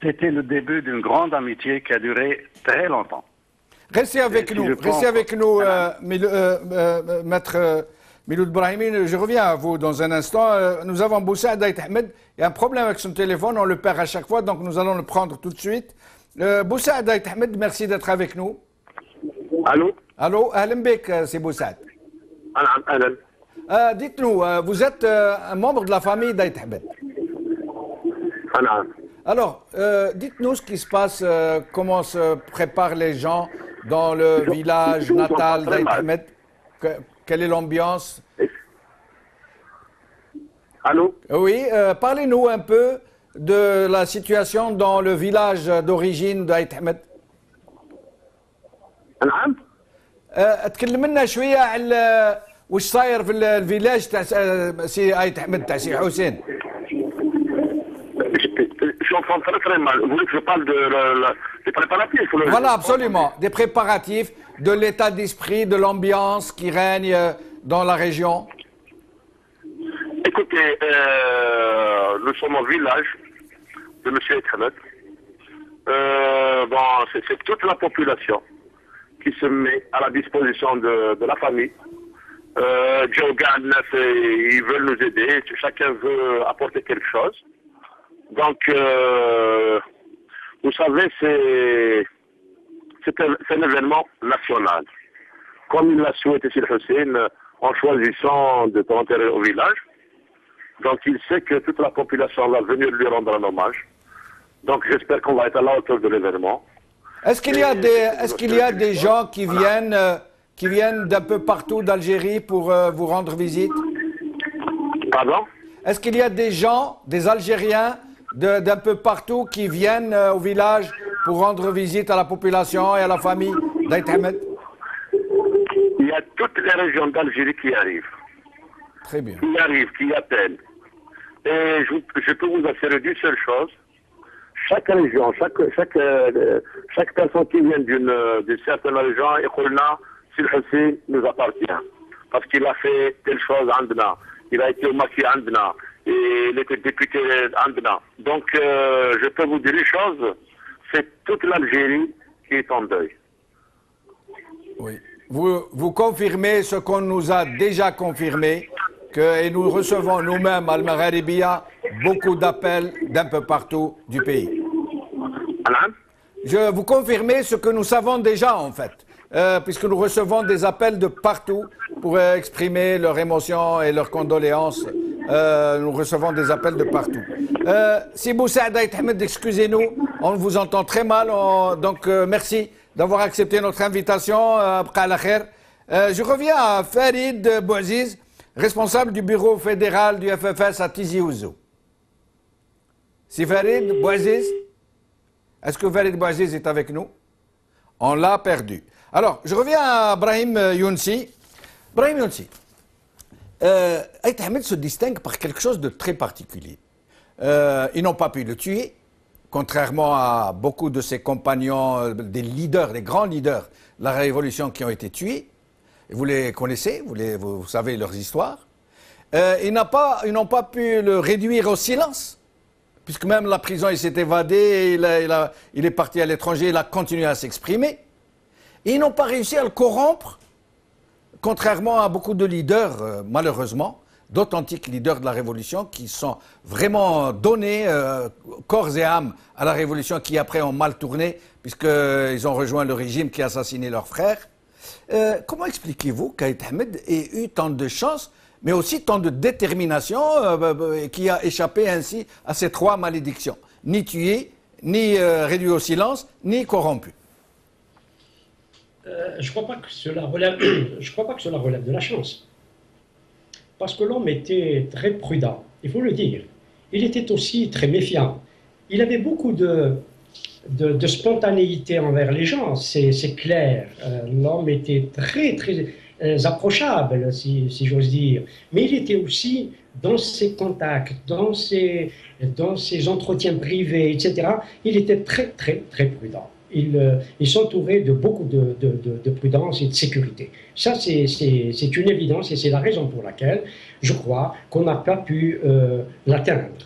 C'était le début d'une grande amitié qui a duré très longtemps. Restez avec nous, Maître Miloud Brahimi. Je reviens à vous dans un instant. Nous avons Boussaad Aït Ahmed. Il y a un problème avec son téléphone, on le perd à chaque fois, donc nous allons le prendre tout de suite. Boussaad Aït Ahmed, merci d'être avec nous. Allô? Allô, Ahlan bek, c'est Boussaad. Dites-nous, vous êtes un membre de la famille d'Aït Ahmed. Alors, dites-nous ce qui se passe, comment se préparent les gens dans le village natal d'Aït Ahmed. Quelle est l'ambiance? Allô? Oui, parlez-nous un peu de la situation dans le village d'origine d'Aït Ahmed. نعم. اتكلم لنا شويه على وش صاير في الفيلاج تاع سي آيت أحمد تاع سي حسين. Je comprends très très mal. Vous voulez que je parle des préparatifs? Voilà, absolument. Des préparatifs, de l'état d'esprit, de l'ambiance qui règne dans la région. Écoutez, nous sommes au village de M. Aït Ahmed. Bon, c'est toute la population qui se met à la disposition de la famille. Joe Gardner, ils veulent nous aider, chacun veut apporter quelque chose. Donc, vous savez, c'est un événement national. Comme il l'a souhaité Sir Hussein, en choisissant de rentrer au village. Donc, il sait que toute la population va venir lui rendre un hommage. Donc, j'espère qu'on va être à la hauteur de l'événement. Est-ce qu'il y a des gens qui viennent d'un peu partout d'Algérie pour vous rendre visite? Pardon? est-ce qu'il y a des gens, des Algériens d'un peu partout qui viennent au village pour rendre visite à la population et à la famille d'Aït Ahmed? Il y a toutes les régions d'Algérie qui arrivent. Très bien. Qui arrivent, qui appellent. Et je peux vous assurer d'une seule chose. Chaque région, chaque personne qui vient d'une certaine région, si le Hussein nous appartient. Parce qu'il a fait telle chose Andna. Il a été au maquis Andna. Et il était député Andna. Donc, je peux vous dire une chose. C'est toute l'Algérie qui est en deuil. Oui. Vous confirmez ce qu'on nous a déjà confirmé, et nous recevons nous-mêmes, Al-Magharibia, beaucoup d'appels d'un peu partout du pays. Je vous confirmez ce que nous savons déjà, en fait, puisque nous recevons des appels de partout pour exprimer leurs émotions et leurs condoléances. Nous recevons des appels de partout. Si Boussaïd Aït Ahmed, excusez-nous, on vous entend très mal, donc merci d'avoir accepté notre invitation. Je reviens à Farid Bouaziz, responsable du bureau fédéral du FFS à Tizi Ouzou. Si Farid Bouaziz, est-ce que Farid Bouaziz est avec nous? On l'a perdu. Alors, je reviens à Brahim Younsi. Brahim Younsi, Aït Ahmed se distingue par quelque chose de très particulier. Ils n'ont pas pu le tuer, contrairement à beaucoup de ses compagnons, des leaders, des grands leaders de la Révolution qui ont été tués. Vous les connaissez, vous savez leurs histoires. Ils n'ont pas pu le réduire au silence, puisque même la prison, il s'est évadé, il est parti à l'étranger, il a continué à s'exprimer. Ils n'ont pas réussi à le corrompre, contrairement à beaucoup de leaders, malheureusement, d'authentiques leaders de la Révolution qui sont vraiment donnés corps et âme à la Révolution, qui après ont mal tourné, puisqu'ils ont rejoint le régime qui a assassiné leurs frères. Comment expliquez-vous qu'Aït Ahmed ait eu tant de chance, mais aussi tant de détermination, qui a échappé ainsi à ces trois malédictions? Ni tué, ni réduit au silence, ni corrompu. Je ne crois pas que cela relève de la chance. Parce que l'homme était très prudent, il faut le dire. Il était aussi très méfiant. Il avait beaucoup de spontanéité envers les gens, c'est clair. L'homme était très, très approchable, si j'ose dire. Mais il était aussi dans ses contacts, dans ses entretiens privés, etc. Il était très, très, très prudent. Il s'entourait de beaucoup de prudence et de sécurité. Ça, c'est une évidence et c'est la raison pour laquelle je crois qu'on n'a pas pu l'atteindre.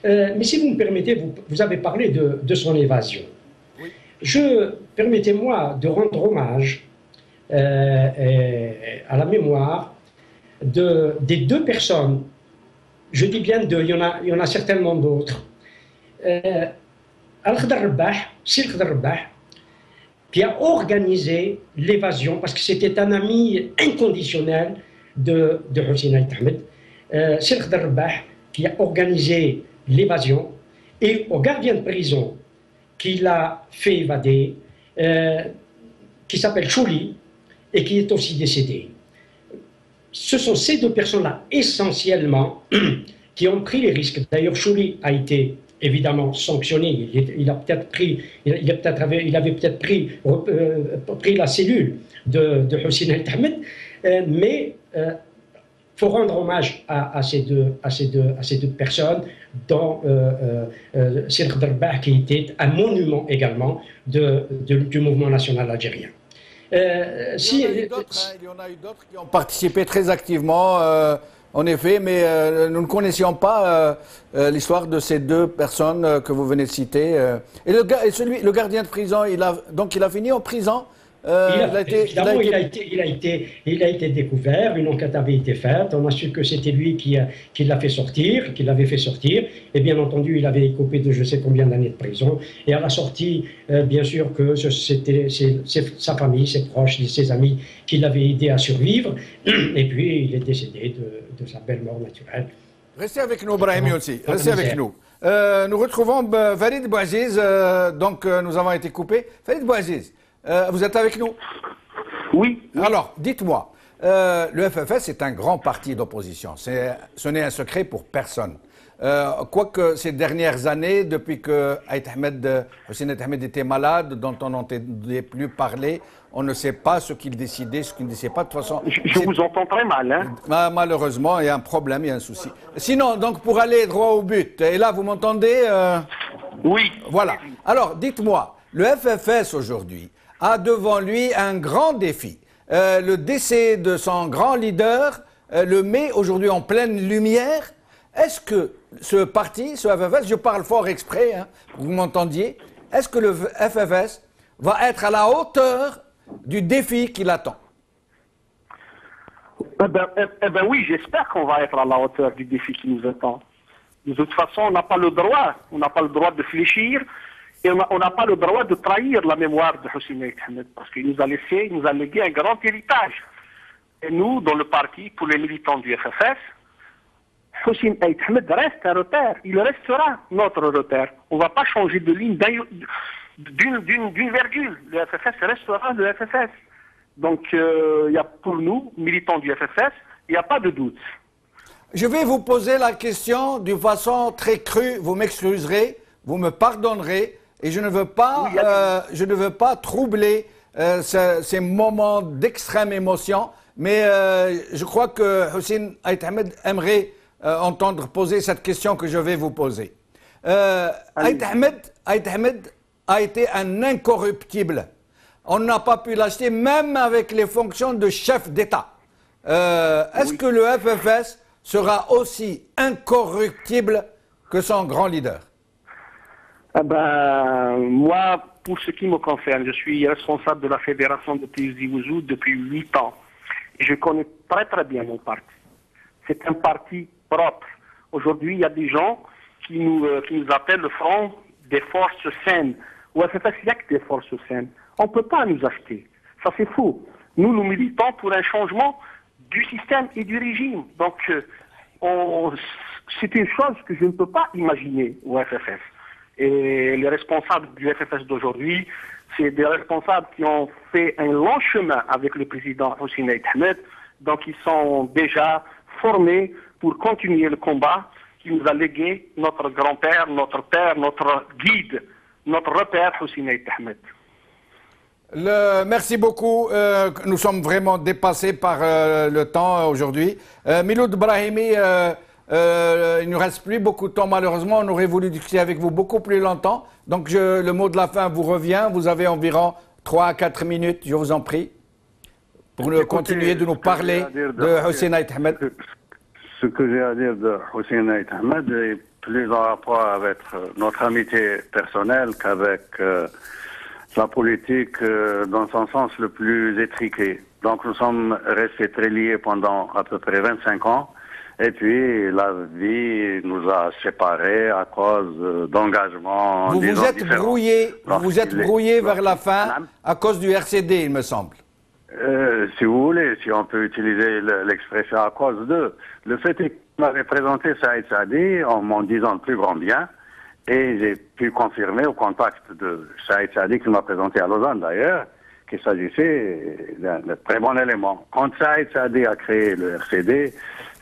Mais si vous me permettez, vous avez parlé de son évasion. Oui. Permettez-moi de rendre hommage à la mémoire des deux personnes. Je dis bien deux, il y en a certainement d'autres. Al-Khadr Rabah, Sir Khadr Rabah, qui a organisé l'évasion, parce que c'était un ami inconditionnel de Hussein Aït Ahmed. Sir Khadr Rabah, qui a organisé l'évasion, et au gardien de prison qui l'a fait évader, qui s'appelle Chouli, et qui est aussi décédé. Ce sont ces deux personnes-là, essentiellement, qui ont pris les risques. D'ailleurs, Chouli a été évidemment sanctionné. Il avait peut-être pris la cellule de Hussein Aït Ahmed, mais il faut rendre hommage à ces deux personnes, dont Sir Khadr Rabah, qui était un monument également du mouvement national algérien. Il y en a eu d'autres qui ont participé très activement, en effet, mais nous ne connaissions pas l'histoire de ces deux personnes que vous venez de citer. Et le gardien de prison, il a fini en prison. Il a été découvert, une enquête avait été faite, on a su que c'était lui qui l'avait fait sortir, et bien entendu il avait écopé de je sais combien d'années de prison, et à la sortie, bien sûr que c'était sa famille, ses proches, ses amis qui l'avaient aidé à survivre, et puis il est décédé de sa belle mort naturelle. Restez avec nous, Brahim aussi, restez avec nous. Nous retrouvons Farid Bouaziz, donc nous avons été coupés. Farid Bouaziz, vous êtes avec nous? Oui. Alors, dites-moi, Le FFS est un grand parti d'opposition. Ce n'est un secret pour personne. Quoique ces dernières années, depuis que Hussein Aït Ahmed était malade, dont on n'entendait plus parler, on ne sait pas ce qu'il décidait, ce qu'il ne décidait pas. De toute façon, je vous entends très mal. Hein. Malheureusement, il y a un problème, il y a un souci. Sinon, donc pour aller droit au but, et là vous m'entendez Oui. Voilà. Alors, dites-moi, le FFS aujourd'hui a devant lui un grand défi. Le décès de son grand leader le met aujourd'hui en pleine lumière. Est-ce que ce parti, ce FFS, je parle fort exprès, hein, pour que vous m'entendiez, est-ce que le FFS va être à la hauteur du défi qui l'attend? Oui, j'espère qu'on va être à la hauteur du défi qui nous attend. De toute façon, on n'a pas le droit de fléchir, et on n'a pas le droit de trahir la mémoire de Hussein Aït Ahmed, parce qu'il nous a légué un grand héritage. Et nous, dans le parti, pour les militants du FFS, Hussein Aït Ahmed reste un repère. Il restera notre repère. On ne va pas changer de ligne d'une virgule. Le FFS restera le FFS. Donc, pour nous, militants du FFS, il n'y a pas de doute. Je vais vous poser la question d'une façon très crue. Vous m'excuserez, vous me pardonnerez, et je ne veux pas troubler ces moments d'extrême émotion, mais je crois que Hussein Aït Ahmed aimerait entendre poser cette question que je vais vous poser. Aït Ahmed a été un incorruptible. On n'a pas pu l'acheter même avec les fonctions de chef d'État. Est-ce que le FFS sera aussi incorruptible que son grand leader? Moi, pour ce qui me concerne, je suis responsable de la fédération de Tizi Ouzou depuis 8 ans. Et je connais très très bien mon parti. C'est un parti propre. Aujourd'hui, il y a des gens qui nous appellent le Front des forces saines. Au FFS, il n'y a que des forces saines. On ne peut pas nous acheter. Ça, c'est faux. Nous militons pour un changement du système et du régime. Donc, c'est une chose que je ne peux pas imaginer au FFS. Et les responsables du FFS d'aujourd'hui, c'est des responsables qui ont fait un long chemin avec le président Hussein Aït Ahmed. Donc, ils sont déjà formés pour continuer le combat qui nous a légué notre grand-père, notre père, notre guide, notre repère Hussein Aït Ahmed. Merci beaucoup. Nous sommes vraiment dépassés par le temps aujourd'hui. Miloud Brahimi, il ne nous reste plus beaucoup de temps malheureusement. On aurait voulu discuter avec vous beaucoup plus longtemps. Donc le mot de la fin vous revient. Vous avez environ 3 à 4 minutes, je vous en prie, pour continuer de nous parler de Hussein Aït Ahmed. Ce que j'ai à dire de Hussein Aït Ahmed est plus en rapport avec notre amitié personnelle qu'avec la politique dans son sens le plus étriqué. Donc nous sommes restés très liés pendant à peu près 25 ans. Et puis la vie nous a séparés à cause d'engagement. Vous vous êtes brouillé vers la fin à cause du RCD, il me semble. Si vous voulez, si on peut utiliser l'expression à cause d'eux. Le fait est qu'il m'avait présenté Saïd Saadi en m'en disant le plus grand bien. Et j'ai pu confirmer au contact de Saïd Saadi, qui m'a présenté à Lausanne d'ailleurs, qu'il s'agissait d'un très bon élément. Quand Saïd Saadi a créé le RCD,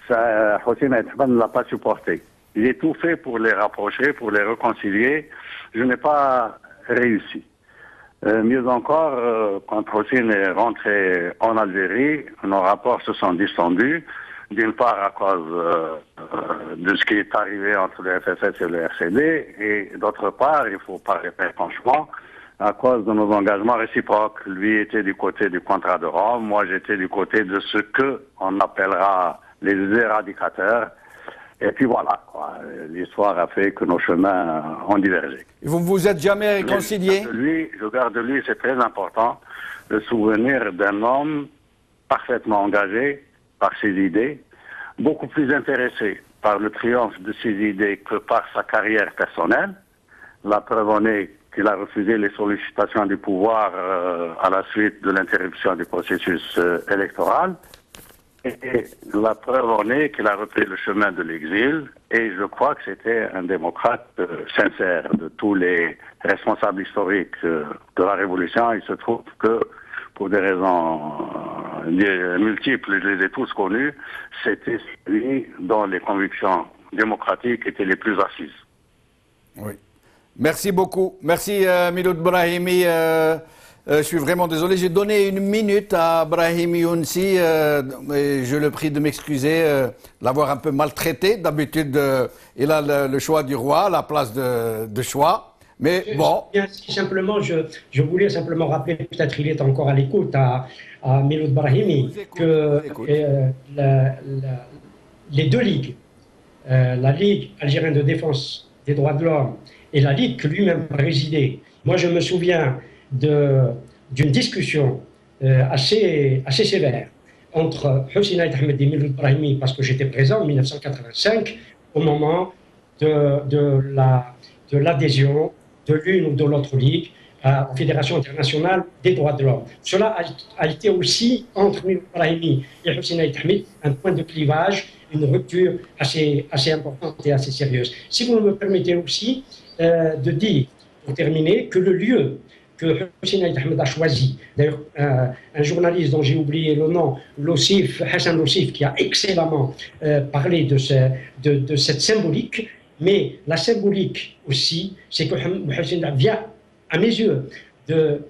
Hussein Aït Ahmed ne l'a pas supporté. J'ai tout fait pour les rapprocher, pour les réconcilier. Je n'ai pas réussi. Mieux encore, quand Hussein est rentré en Algérie, nos rapports se sont distendus. D'une part à cause de ce qui est arrivé entre le FFS et le RCD, et d'autre part, il ne faut pas répéter franchement, à cause de nos engagements réciproques. Lui était du côté du contrat de Rome, moi j'étais du côté de ce qu'on appellera les éradicateurs. Et puis voilà, l'histoire a fait que nos chemins ont divergé. Vous ne vous êtes jamais réconciliés? Je garde de lui, c'est très important, le souvenir d'un homme parfaitement engagé par ses idées, beaucoup plus intéressé par le triomphe de ses idées que par sa carrière personnelle. La preuve en est qu'il a refusé les sollicitations du pouvoir à la suite de l'interruption du processus électoral. Et la preuve en est qu'il a repris le chemin de l'exil. Et je crois que c'était un démocrate sincère. De tous les responsables historiques de la Révolution, il se trouve que, pour des raisons multiples, je les ai tous connus, c'était celui dont les convictions démocratiques étaient les plus assises. Oui. Merci beaucoup. Merci Miloud Brahimi. Je suis vraiment désolé. J'ai donné 1 minute à Brahimi Younsi. Je le prie de m'excuser, l'avoir un peu maltraité. D'habitude, il a le choix du roi, la place de choix. Mais bon. Simplement, je voulais simplement rappeler, peut-être il est encore à l'écoute, à Miloud Brahimi, que les deux ligues, la Ligue algérienne de défense des droits de l'homme et la Ligue que lui-même présidait, moi je me souviens d'une discussion assez sévère entre Hossein Ait Ahmed et Miloud Brahimi, parce que j'étais présent en 1985 au moment de l'adhésion de l'une ou de l'autre ligue à la Fédération internationale des droits de l'homme. Cela a été aussi, entre Miloud Brahimi et Hossein Ait Ahmed, un point de clivage, une rupture assez importante et assez sérieuse. Si vous me permettez aussi de dire, pour terminer, que le lieu que Hossein Ait Ahmed a choisi, d'ailleurs un journaliste dont j'ai oublié le nom, Hassan Lossif, qui a excellemment parlé de cette symbolique, mais la symbolique aussi, c'est que Hossein vient, à mes yeux, de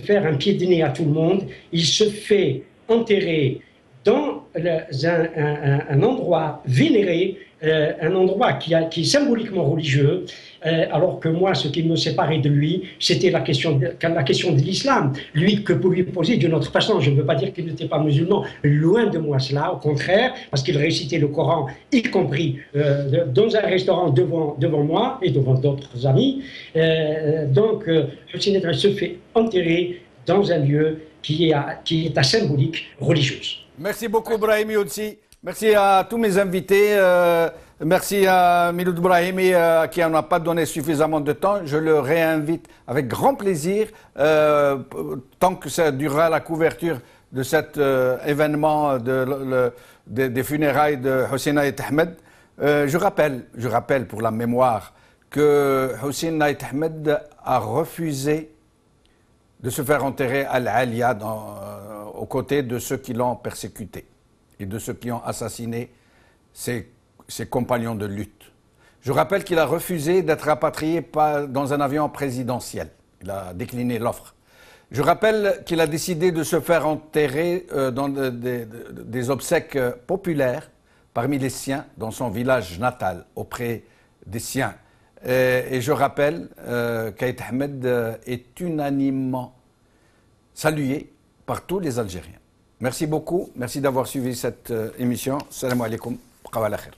faire un pied de nez à tout le monde. Il se fait enterrer dans un endroit vénéré, un endroit qui est symboliquement religieux, alors que moi, ce qui me séparait de lui, c'était la question de l'islam. Lui, que pour lui poser d'une autre façon, je ne veux pas dire qu'il n'était pas musulman, loin de moi cela, au contraire, parce qu'il récitait le Coran, y compris dans un restaurant devant moi et devant d'autres amis. Donc, Hossein se fait enterrer dans un lieu qui est à symbolique religieuse. Merci beaucoup, Brahimi Younsi. Merci à tous mes invités. Merci à Miloud Brahimi, à qui on n'a pas donné suffisamment de temps. Je le réinvite avec grand plaisir, tant que ça durera la couverture de cet événement des funérailles de Hossein Ait Ahmed. Je rappelle pour la mémoire que Hossein Ait Ahmed a refusé de se faire enterrer à Al-Alia aux côtés de ceux qui l'ont persécuté et de ceux qui ont assassiné ses compagnons de lutte. Je rappelle qu'il a refusé d'être rapatrié dans un avion présidentiel. Il a décliné l'offre. Je rappelle qu'il a décidé de se faire enterrer dans des obsèques populaires parmi les siens, dans son village natal, auprès des siens. Et je rappelle qu'Ait Ahmed est unanimement salué par tous les Algériens. Merci beaucoup, merci d'avoir suivi cette émission. Salam alaikum, wa khair.